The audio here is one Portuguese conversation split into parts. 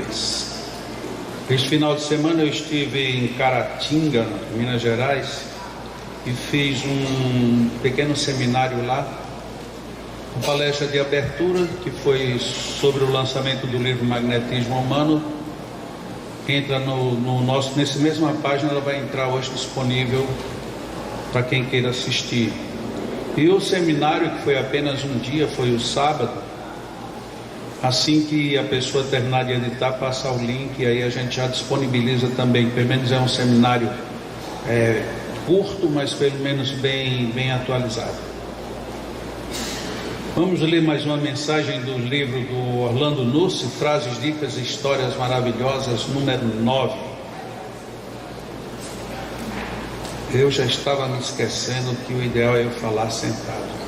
deles. Este final de semana eu estive em Caratinga, Minas Gerais, e fiz um pequeno seminário lá, uma palestra de abertura que foi sobre o lançamento do livro Magnetismo Humano. Entra nessa mesma página, ela vai entrar hoje disponível para quem queira assistir. E o seminário, que foi apenas um dia, foi o sábado. Assim que a pessoa terminar de editar, passa o link e aí a gente já disponibiliza também. Pelo menos é um seminário curto, mas pelo menos bem atualizado. Vamos ler mais uma mensagem do livro do Orlando Nussi, Frases, Dicas e Histórias Maravilhosas, número 9. Eu já estava me esquecendo que o ideal é eu falar sentado.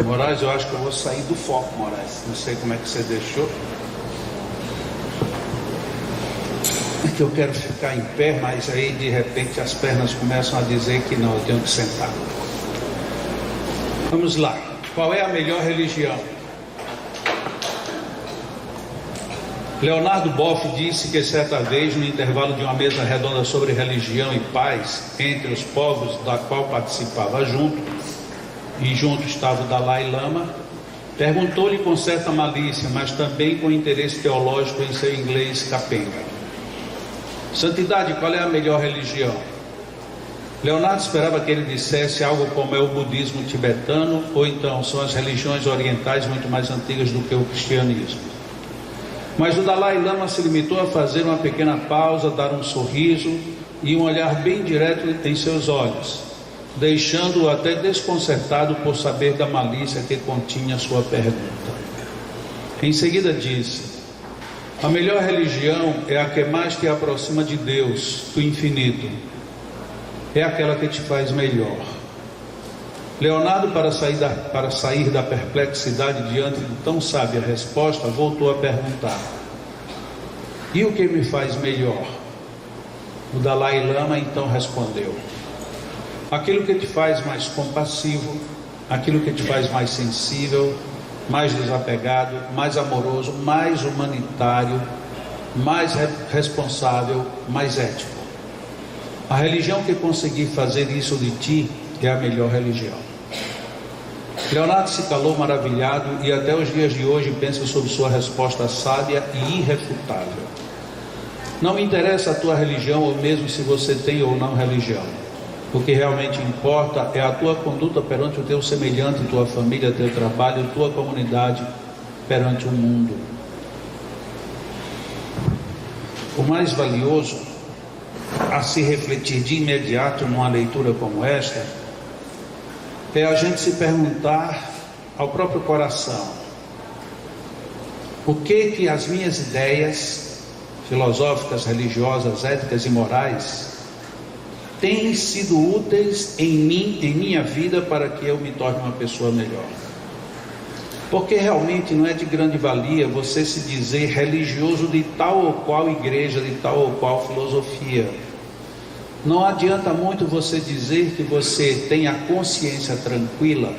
Moraes, eu acho que eu vou sair do foco, Moraes. Não sei como é que você deixou. É que eu quero ficar em pé, mas aí de repente as pernas começam a dizer que não, eu tenho que sentar. Vamos lá. Qual é a melhor religião? Leonardo Boff disse que certa vez, no intervalo de uma mesa redonda sobre religião e paz entre os povos da qual participava junto estava o Dalai Lama, perguntou-lhe com certa malícia, mas também com interesse teológico em seu inglês capenga: Santidade, qual é a melhor religião? Leonardo esperava que ele dissesse algo como é o budismo tibetano, ou então são as religiões orientais muito mais antigas do que o cristianismo. Mas o Dalai Lama se limitou a fazer uma pequena pausa, dar um sorriso e um olhar bem direto em seus olhos, deixando-o até desconcertado por saber da malícia que continha sua pergunta. Em seguida disse: a melhor religião é a que mais te aproxima de Deus, do infinito. É aquela que te faz melhor. Leonardo, para sair da perplexidade diante de tão sábia resposta, voltou a perguntar: e o que me faz melhor? O Dalai Lama então respondeu: aquilo que te faz mais compassivo, aquilo que te faz mais sensível, mais desapegado, mais amoroso, mais humanitário, mais responsável, mais ético. A religião que conseguir fazer isso de ti é a melhor religião. Leonardo se calou maravilhado e até os dias de hoje pensa sobre sua resposta sábia e irrefutável. Não me interessa a tua religião, ou mesmo se você tem ou não religião. O que realmente importa é a tua conduta perante o teu semelhante, tua família, teu trabalho, tua comunidade, perante o mundo. O mais valioso a se refletir de imediato numa leitura como esta é a gente se perguntar ao próprio coração: o que as minhas ideias filosóficas, religiosas, éticas e morais têm sido úteis em minha vida para que eu me torne uma pessoa melhor? Porque realmente não é de grande valia você se dizer religioso de tal ou qual igreja, de tal ou qual filosofia. Não adianta muito você dizer que você tem a consciência tranquila,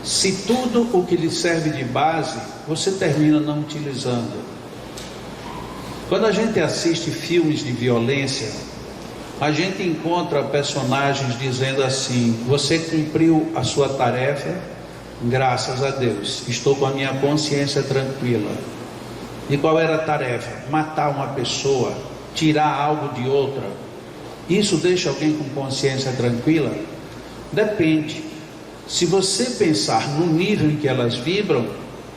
se tudo o que lhe serve de base você termina não utilizando. Quando a gente assiste filmes de violência, a gente encontra personagens dizendo assim: você cumpriu a sua tarefa, graças a Deus, estou com a minha consciência tranquila. E qual era a tarefa? Matar uma pessoa, tirar algo de outra. Isso deixa alguém com consciência tranquila? Depende. Se você pensar no nível em que elas vibram,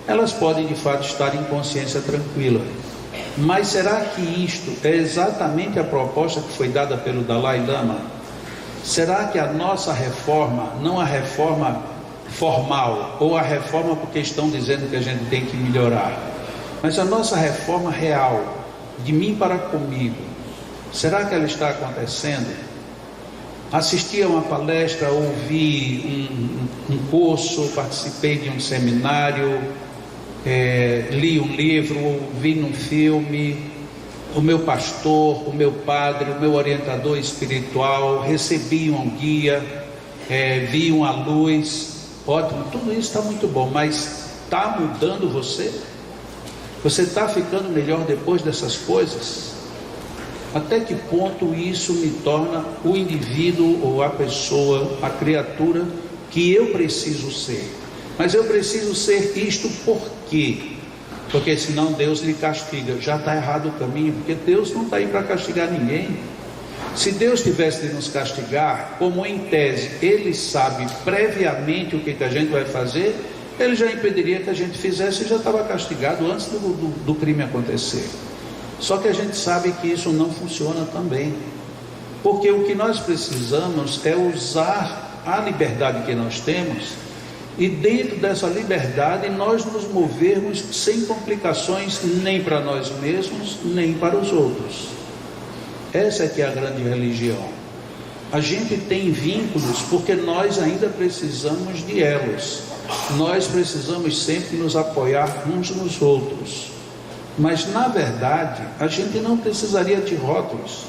elas podem de fato estar em consciência tranquila. Mas será que isto é exatamente a proposta que foi dada pelo Dalai Lama? Será que a nossa reforma, não a reforma formal, ou a reforma porque estão dizendo que a gente tem que melhorar, mas a nossa reforma real, de mim para comigo, será que ela está acontecendo? Assisti a uma palestra, ouvi um curso, participei de um seminário, li um livro, vi num filme, o meu pastor, o meu padre, o meu orientador espiritual, recebi um guia, viam a luz, ótimo, tudo isso está muito bom, mas está mudando você? Você está ficando melhor depois dessas coisas? Até que ponto isso me torna o indivíduo ou a pessoa, a criatura que eu preciso ser? Mas eu preciso ser isto por quê? Porque senão Deus lhe castiga. Já está errado o caminho, porque Deus não está aí para castigar ninguém. Se Deus tivesse de nos castigar, como em tese Ele sabe previamente o que a gente vai fazer, Ele já impediria que a gente fizesse e já estava castigado antes do crime acontecer. Só que a gente sabe que isso não funciona também, porque o que nós precisamos é usar a liberdade que nós temos, e dentro dessa liberdade nós nos movermos sem complicações nem para nós mesmos, nem para os outros. Essa é que é a grande religião. A gente tem vínculos porque nós ainda precisamos de elos. Nós precisamos sempre nos apoiar uns nos outros. Mas na verdade, a gente não precisaria de rótulos.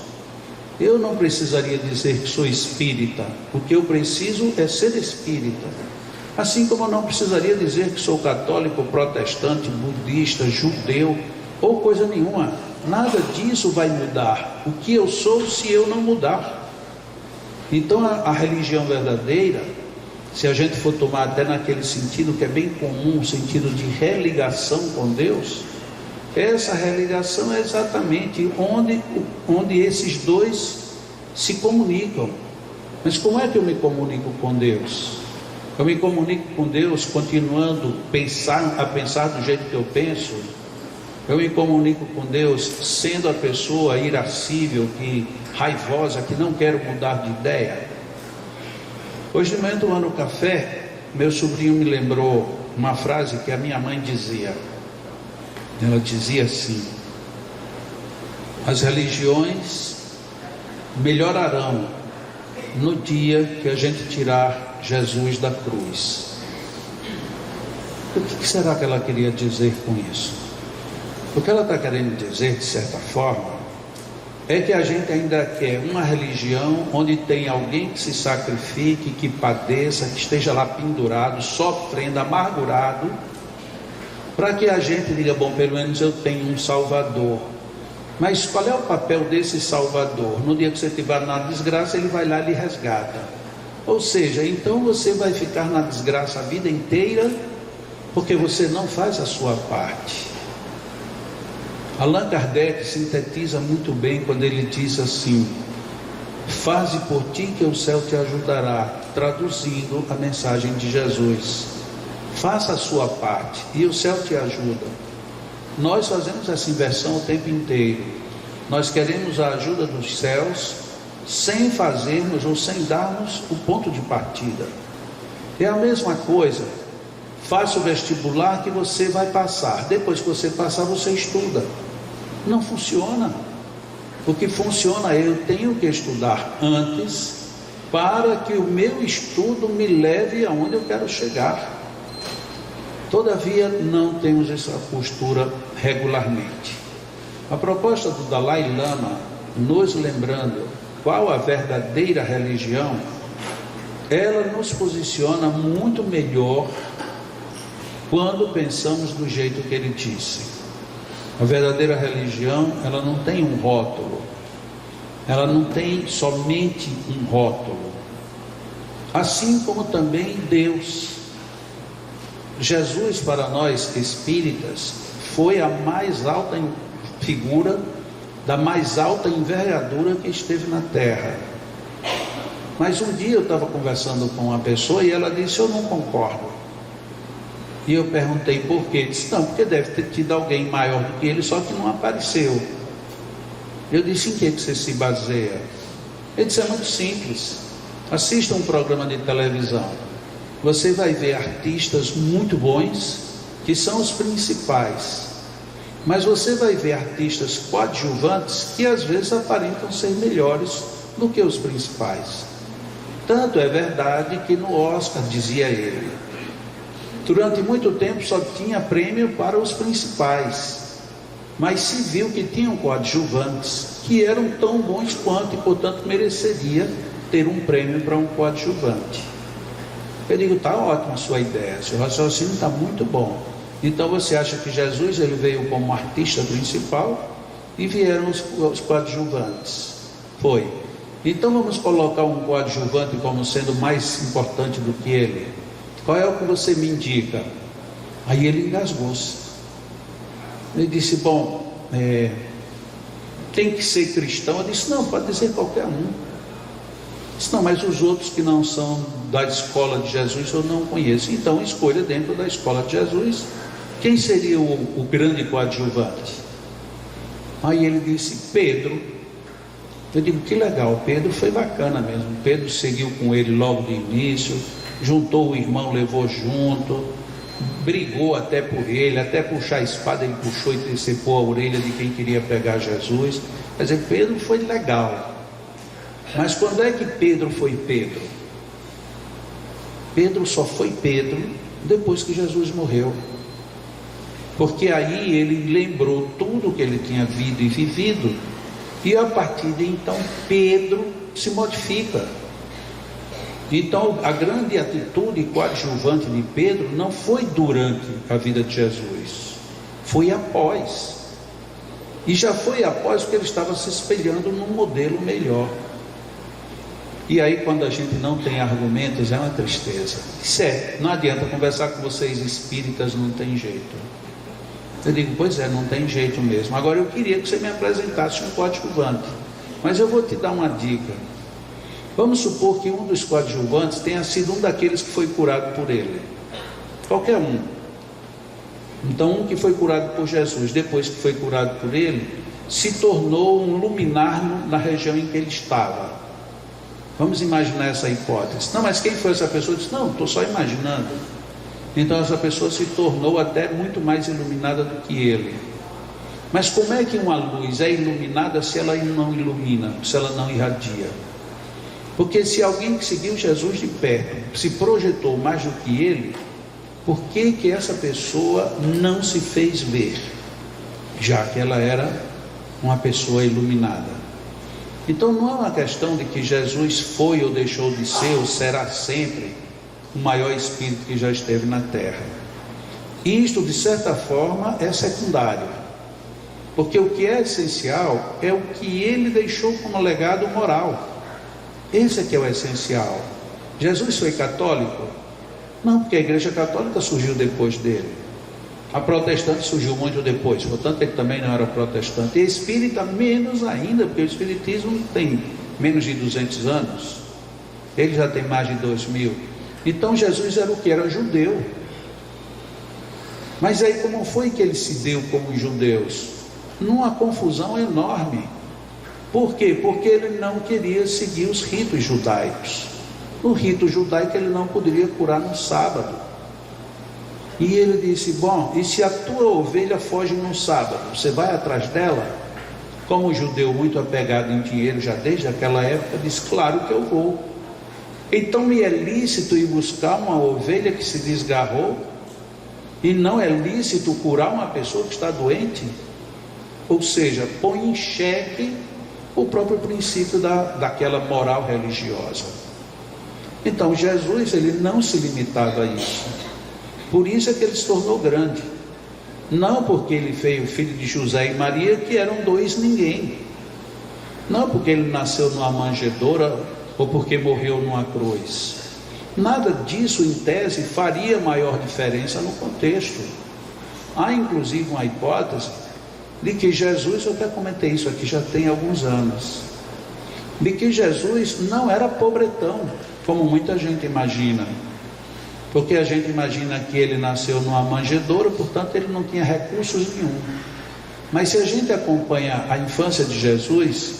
Eu não precisaria dizer que sou espírita. O que eu preciso é ser espírita. Assim como eu não precisaria dizer que sou católico, protestante, budista, judeu ou coisa nenhuma. Nada disso vai mudar o que eu sou se eu não mudar. Então a religião verdadeira, se a gente for tomar até naquele sentido que é bem comum, o sentido de religação com Deus, essa religação é exatamente onde esses dois se comunicam. Mas como é que eu me comunico com Deus? Eu me comunico com Deus continuando a pensar do jeito que eu penso. Eu me comunico com Deus sendo a pessoa irascível, raivosa, que não quero mudar de ideia. Hoje de manhã, tomando café, meu sobrinho me lembrou uma frase que a minha mãe dizia. Ela dizia assim: as religiões melhorarão no dia que a gente tirar Jesus da cruz. O que será que ela queria dizer com isso? O que ela está querendo dizer, de certa forma, é que a gente ainda quer uma religião onde tem alguém que se sacrifique, que padeça, que esteja lá pendurado, sofrendo, amargurado, para que a gente diga, bom, pelo menos eu tenho um Salvador. Mas qual é o papel desse Salvador? No dia que você estiver na desgraça, ele vai lá e lhe resgata. Ou seja, então você vai ficar na desgraça a vida inteira, porque você não faz a sua parte. Allan Kardec sintetiza muito bem quando ele diz assim: faze por ti que o céu te ajudará, traduzindo a mensagem de Jesus. Faça a sua parte e o céu te ajuda. Nós fazemos essa inversão o tempo inteiro. Nós queremos a ajuda dos céus sem fazermos ou sem darmos o ponto de partida. É a mesma coisa. Faça o vestibular que você vai passar. Depois que você passar, você estuda. Não funciona. O que funciona é eu tenho que estudar antes para que o meu estudo me leve aonde eu quero chegar. Todavia, não temos essa postura regularmente. A proposta do Dalai Lama, nos lembrando qual a verdadeira religião, ela nos posiciona muito melhor quando pensamos do jeito que ele disse. A verdadeira religião, ela não tem um rótulo, ela não tem somente um rótulo, assim como também Deus. Jesus, para nós espíritas, foi a mais alta figura, da mais alta envergadura que esteve na terra. Mas um dia eu estava conversando com uma pessoa e ela disse: eu não concordo. E eu perguntei por quê. Disse: não, porque deve ter tido alguém maior do que ele, só que não apareceu. Eu disse: em que você se baseia? Ele disse: é muito simples. Assista um programa de televisão, você vai ver artistas muito bons, que são os principais, mas você vai ver artistas coadjuvantes que às vezes aparentam ser melhores do que os principais. Tanto é verdade que no Oscar, dizia ele, durante muito tempo só tinha prêmio para os principais, mas se viu que tinham coadjuvantes que eram tão bons quanto, e portanto mereceria ter um prêmio para um coadjuvante. Eu digo, está ótima a sua ideia, seu raciocínio está muito bom. Então você acha que Jesus ele veio como artista principal e vieram os coadjuvantes? Foi. Então vamos colocar um coadjuvante como sendo mais importante do que ele. Qual é o que você me indica? Aí ele engasgou-se. Ele disse, bom, tem que ser cristão. Eu disse, não, pode dizer qualquer um. Eu disse, não, mas os outros que não são da escola de Jesus eu não conheço. Então escolha dentro da escola de Jesus quem seria o grande coadjuvante. Aí ele disse, Pedro. Eu digo, que legal, Pedro foi bacana mesmo. Pedro seguiu com ele logo do início, juntou o irmão, levou junto, brigou até por ele, até puxar a espada ele puxou e decepou a orelha de quem queria pegar Jesus. Quer dizer, Pedro foi legal. Mas quando é que Pedro foi Pedro? Pedro só foi Pedro depois que Jesus morreu. Porque aí ele lembrou tudo que ele tinha vivido e vivido, e a partir de então Pedro se modifica. Então a grande atitude coadjuvante de Pedro não foi durante a vida de Jesus, foi após. E já foi após porque ele estava se espelhando num modelo melhor. E aí quando a gente não tem argumentos é uma tristeza. Não adianta conversar com vocês espíritas, não tem jeito. Eu digo, pois é, não tem jeito mesmo. Agora eu queria que você me apresentasse um coadjuvante, mas eu vou te dar uma dica. Vamos supor que um dos coadjuvantes tenha sido um daqueles que foi curado por ele, qualquer um. Então um que foi curado por Jesus, depois que foi curado por ele, se tornou um luminar na região em que ele estava. Vamos imaginar essa hipótese. Não, mas quem foi essa pessoa? Eu disse, não, estou só imaginando. Então essa pessoa se tornou até muito mais iluminada do que ele. Mas como é que uma luz é iluminada se ela não ilumina, se ela não irradia? Porque se alguém que seguiu Jesus de perto se projetou mais do que ele, por que essa pessoa não se fez ver, já que ela era uma pessoa iluminada? Então não é uma questão de que Jesus foi ou deixou de ser ou será sempre o maior espírito que já esteve na terra. Isto de certa forma é secundário, porque o que é essencial é o que ele deixou como legado moral. Esse é que é o essencial. Jesus foi católico? Não, porque a igreja católica surgiu depois dele. A protestante surgiu muito depois, portanto ele também não era protestante. E espírita menos ainda, porque o espiritismo tem menos de 200 anos, ele já tem mais de 2000. Então Jesus era o que? Era judeu. Mas aí como foi que ele se deu como judeus? Numa confusão enorme. Por quê? Porque ele não queria seguir os ritos judaicos. No rito judaico ele não poderia curar no sábado. E ele disse, bom, e se a tua ovelha foge no sábado, você vai atrás dela? Como judeu muito apegado em dinheiro já desde aquela época, disse, claro que eu vou. Então me é lícito ir buscar uma ovelha que se desgarrou? E não é lícito curar uma pessoa que está doente? Ou seja, põe em xeque o próprio princípio daquela moral religiosa. Então Jesus ele não se limitava a isso. Por isso é que ele se tornou grande. Não porque ele foi o filho de José e Maria, que eram dois ninguém. Não porque ele nasceu numa manjedoura ou porque morreu numa cruz. Nada disso em tese faria maior diferença no contexto. Há inclusive uma hipótese de que Jesus, eu até comentei isso aqui já tem alguns anos, de que Jesus não era pobretão, como muita gente imagina. Porque a gente imagina que ele nasceu numa manjedoura, portanto ele não tinha recursos nenhum. Mas se a gente acompanha a infância de Jesus,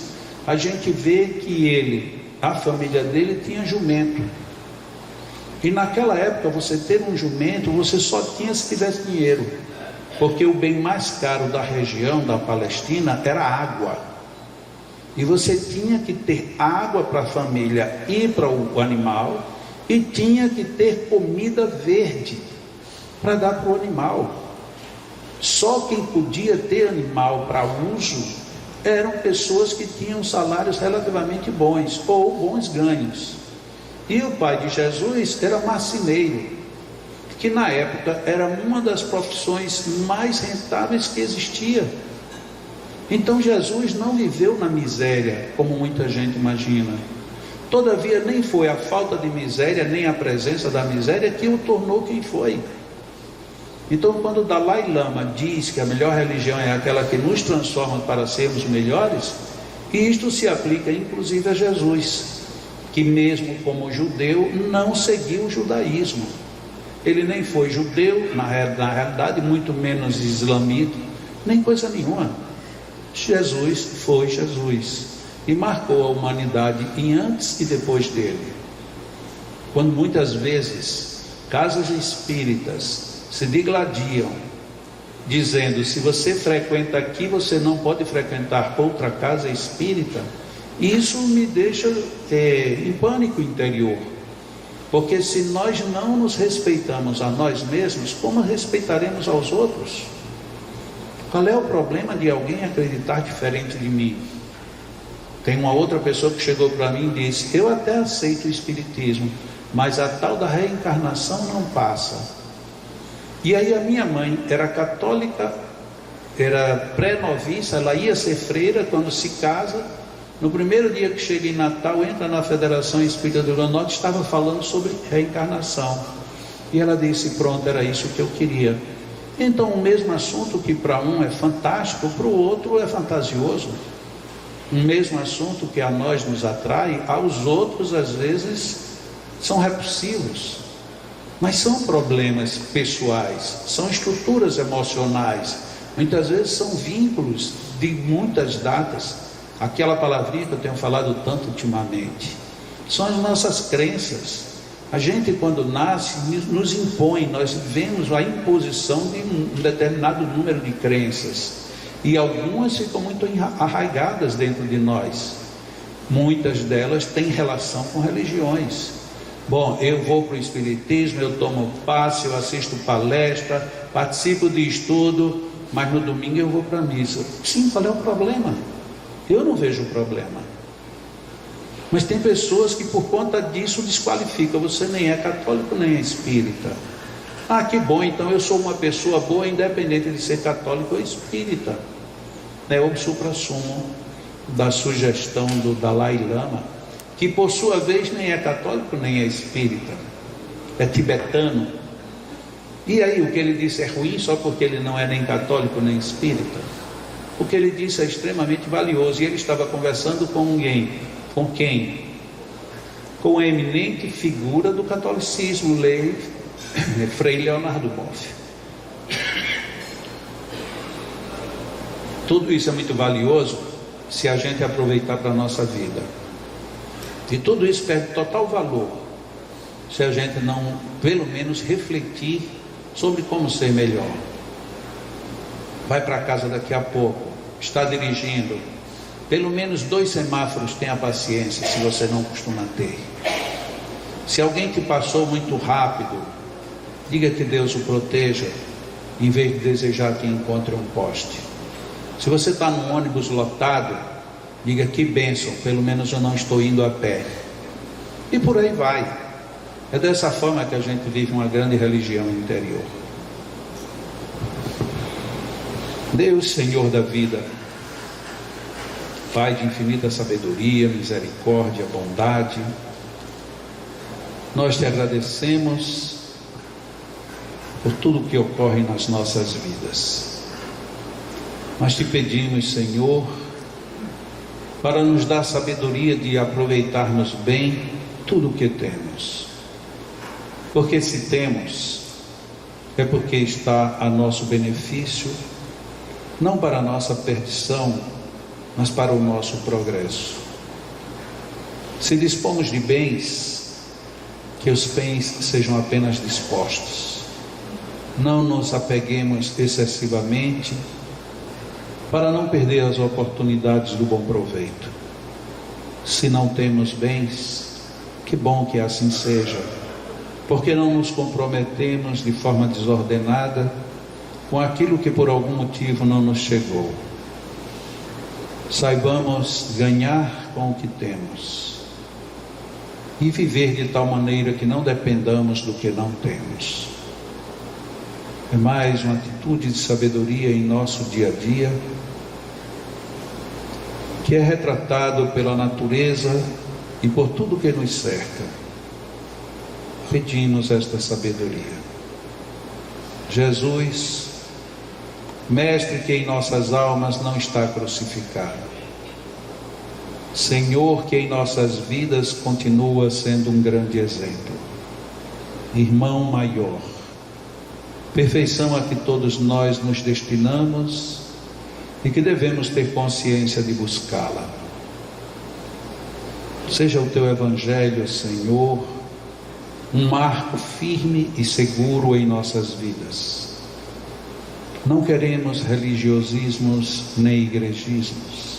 a gente vê que a família dele tinha jumento. E naquela época você ter um jumento, você só tinha se tivesse dinheiro. Porque o bem mais caro da região, da Palestina, era água. E você tinha que ter água para a família e para o animal, e tinha que ter comida verde para dar para o animal. Só quem podia ter animal para uso eram pessoas que tinham salários relativamente bons ou bons ganhos. E o pai de Jesus era marceneiro, que na época era uma das profissões mais rentáveis que existia. Então Jesus não viveu na miséria, como muita gente imagina. Todavia, nem foi a falta de miséria, nem a presença da miséria que o tornou quem foi. Então, quando o Dalai Lama diz que a melhor religião é aquela que nos transforma para sermos melhores, isto se aplica inclusive a Jesus, que mesmo como judeu não seguiu o judaísmo. Ele nem foi judeu, na realidade, muito menos islamita, nem coisa nenhuma. Jesus foi Jesus e marcou a humanidade em antes e depois dele. Quando muitas vezes casas espíritas se digladiam, dizendo: se você frequenta aqui, você não pode frequentar outra casa espírita, isso me deixa em pânico interior, porque se nós não nos respeitamos a nós mesmos, como respeitaremos aos outros? Qual é o problema de alguém acreditar diferente de mim? Tem uma outra pessoa que chegou para mim e disse: eu até aceito o espiritismo, mas a tal da reencarnação não passa. E aí a minha mãe era católica, era pré-noviça, ela ia ser freira quando se casa. No primeiro dia que chega em Natal, entra na Federação Espírita do Rio Grande do Norte, estava falando sobre reencarnação. E ela disse: pronto, era isso que eu queria. Então o mesmo assunto que para um é fantástico, para o outro é fantasioso. O mesmo assunto que a nós nos atrai, aos outros às vezes são repulsivos. Mas são problemas pessoais, são estruturas emocionais, muitas vezes são vínculos de muitas datas. Aquela palavrinha que eu tenho falado tanto ultimamente, são as nossas crenças. A gente, quando nasce, nos impõe, nós vemos a imposição de um determinado número de crenças, e algumas ficam muito arraigadas dentro de nós. Muitas delas têm relação com religiões. Bom, eu vou para o espiritismo, eu tomo passe, eu assisto palestra, participo de estudo, mas no domingo eu vou para a missa. Sim, qual é o problema? Eu não vejo o problema. Mas tem pessoas que por conta disso desqualificam: você nem é católico nem é espírita. Ah, que bom, então eu sou uma pessoa boa independente de ser católico ou espírita. É o supra-sumo da sugestão do Dalai Lama, que por sua vez nem é católico nem é espírita, é tibetano. E aí, o que ele disse é ruim só porque ele não é nem católico nem espírita? O que ele disse é extremamente valioso. E ele estava conversando com alguém. Com quem? Com a eminente figura do catolicismo, Frei Leonardo Boff. Tudo isso é muito valioso se a gente aproveitar para a nossa vida. E tudo isso perde total valor se a gente não, pelo menos, refletir sobre como ser melhor. Vai para casa daqui a pouco, está dirigindo, pelo menos 2 semáforos, tenha paciência, se você não costuma ter. Se alguém te passou muito rápido, diga que Deus o proteja, em vez de desejar que encontre um poste. Se você está num ônibus lotado, diga: que bênção, pelo menos eu não estou indo a pé. E por aí vai. É dessa forma que a gente vive uma grande religião interior. Deus, Senhor da vida, Pai de infinita sabedoria, misericórdia, bondade, nós te agradecemos por tudo que ocorre nas nossas vidas. Mas te pedimos, Senhor, para nos dar sabedoria de aproveitarmos bem tudo o que temos. Porque se temos, é porque está a nosso benefício, não para a nossa perdição, mas para o nosso progresso. Se dispomos de bens, que os bens sejam apenas dispostos. Não nos apeguemos excessivamente, para não perder as oportunidades do bom proveito. Se não temos bens, que bom que assim seja, porque não nos comprometemos de forma desordenada com aquilo que por algum motivo não nos chegou. Saibamos ganhar com o que temos. e viver de tal maneira que não dependamos do que não temos. É mais uma atitude de sabedoria em nosso dia a dia, que é retratado pela natureza e por tudo que nos cerca. Pedimos esta sabedoria. Jesus, Mestre que em nossas almas não está crucificado, Senhor que em nossas vidas continua sendo um grande exemplo, irmão maior, perfeição a que todos nós nos destinamos e que devemos ter consciência de buscá-la. Seja o teu Evangelho, Senhor, um marco firme e seguro em nossas vidas. Não queremos religiosismos nem igrejismos.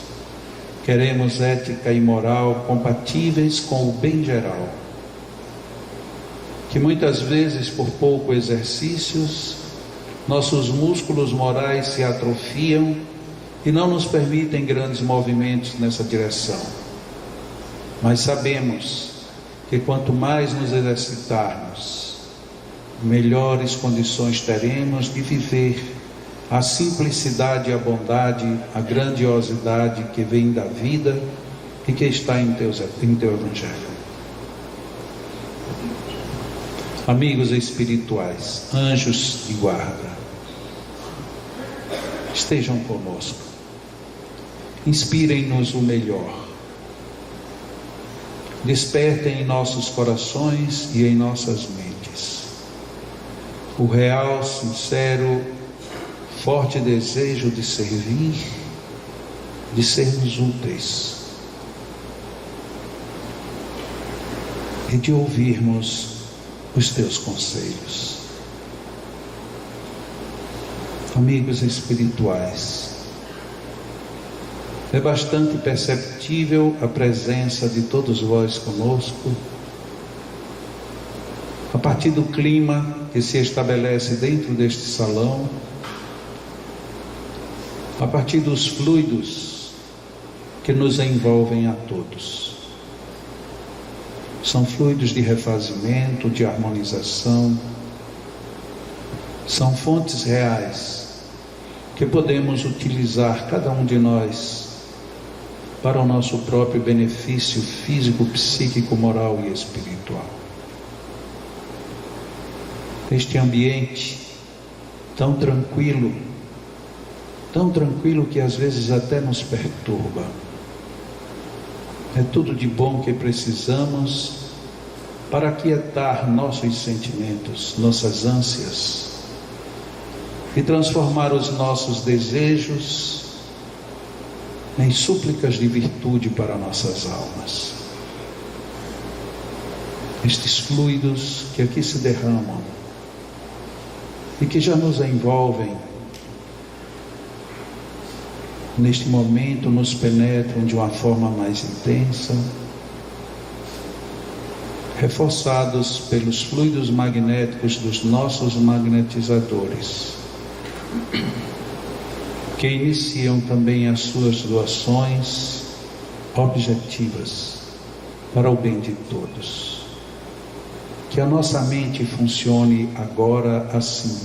Queremos ética e moral compatíveis com o bem geral, que muitas vezes, por pouco exercícios, nossos músculos morais se atrofiam e não nos permitem grandes movimentos nessa direção. Mas sabemos que quanto mais nos exercitarmos, melhores condições teremos de viver a simplicidade e a bondade, a grandiosidade que vem da vida e que está em teu Evangelho. Amigos espirituais, anjos de guarda, estejam conosco, inspirem-nos o melhor, despertem em nossos corações e em nossas mentes o real, sincero, forte desejo de servir, de sermos úteis e de ouvirmos os teus conselhos. Amigos espirituais, é bastante perceptível a presença de todos vós conosco, a partir do clima que se estabelece dentro deste salão, a partir dos fluidos que nos envolvem a todos. São fluidos de refazimento, de harmonização, são fontes reais que podemos utilizar, cada um de nós, para o nosso próprio benefício físico, psíquico, moral e espiritual. Este ambiente tão tranquilo que às vezes até nos perturba, é tudo de bom que precisamos para aquietar nossos sentimentos, nossas ânsias, e transformar os nossos desejos em súplicas de virtude para nossas almas. Estes fluidos que aqui se derramam e que já nos envolvem, neste momento nos penetram de uma forma mais intensa, reforçados pelos fluidos magnéticos dos nossos magnetizadores, que iniciam também as suas doações objetivas para o bem de todos. Que a nossa mente funcione agora assim.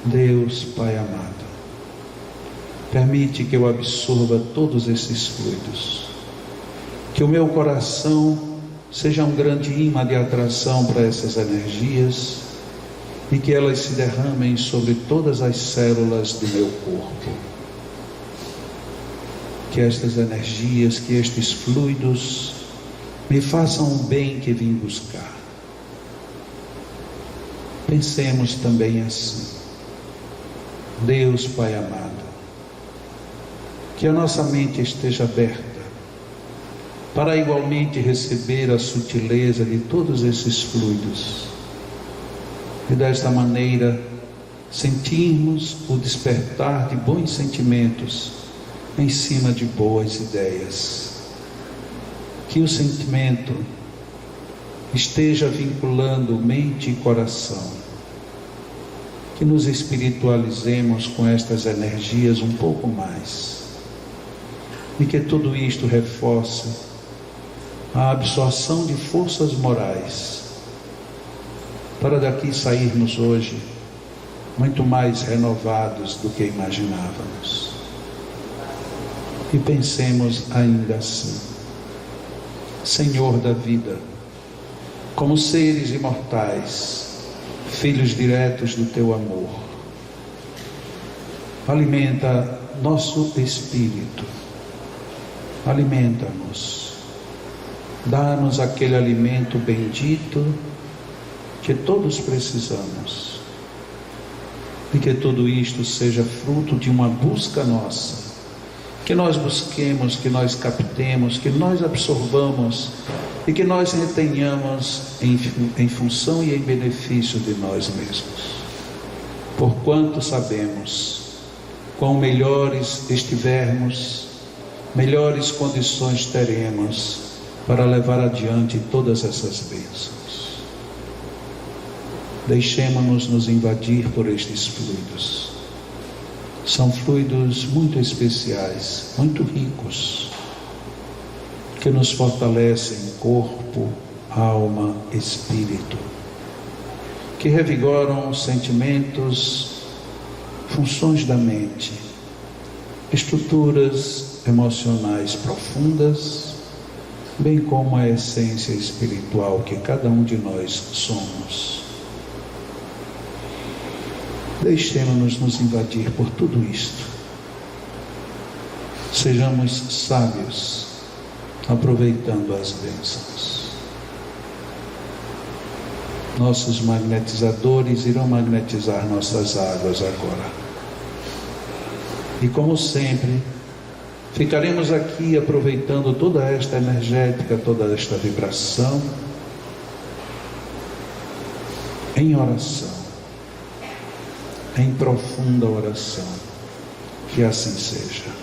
Deus Pai amado, permite que eu absorva todos esses fluidos, que o meu coração seja um grande imã de atração para essas energias e que elas se derramem sobre todas as células do meu corpo. Que estas energias, que estes fluidos me façam o bem que vim buscar. Pensemos também assim. Deus Pai amado, que a nossa mente esteja aberta para igualmente receber a sutileza de todos esses fluidos e desta maneira sentirmos o despertar de bons sentimentos em cima de boas ideias. Que o sentimento esteja vinculando mente e coração, que nos espiritualizemos com estas energias um pouco mais, e que tudo isto reforce a absorção de forças morais, para daqui sairmos hoje muito mais renovados do que imaginávamos. E pensemos ainda assim: Senhor da vida, como seres imortais, filhos diretos do Teu amor, alimenta nosso espírito, alimenta-nos, dá-nos aquele alimento bendito que todos precisamos, e que tudo isto seja fruto de uma busca nossa, que nós busquemos, que nós captemos, que nós absorvamos e que nós retenhamos em função e em benefício de nós mesmos. Porquanto sabemos, quão melhores estivermos, melhores condições teremos para levar adiante todas essas bênçãos. Deixemo-nos nos invadir por estes fluidos. São fluidos muito especiais, muito ricos, que nos fortalecem corpo, alma, espírito, que revigoram sentimentos, funções da mente, estruturas emocionais profundas, bem como a essência espiritual que cada um de nós somos. Deixemos-nos nos invadir por tudo isto. Sejamos sábios, aproveitando as bênçãos. Nossos magnetizadores irão magnetizar nossas águas agora. E como sempre, ficaremos aqui aproveitando toda esta energética, toda esta vibração, em oração, em profunda oração. Que assim seja.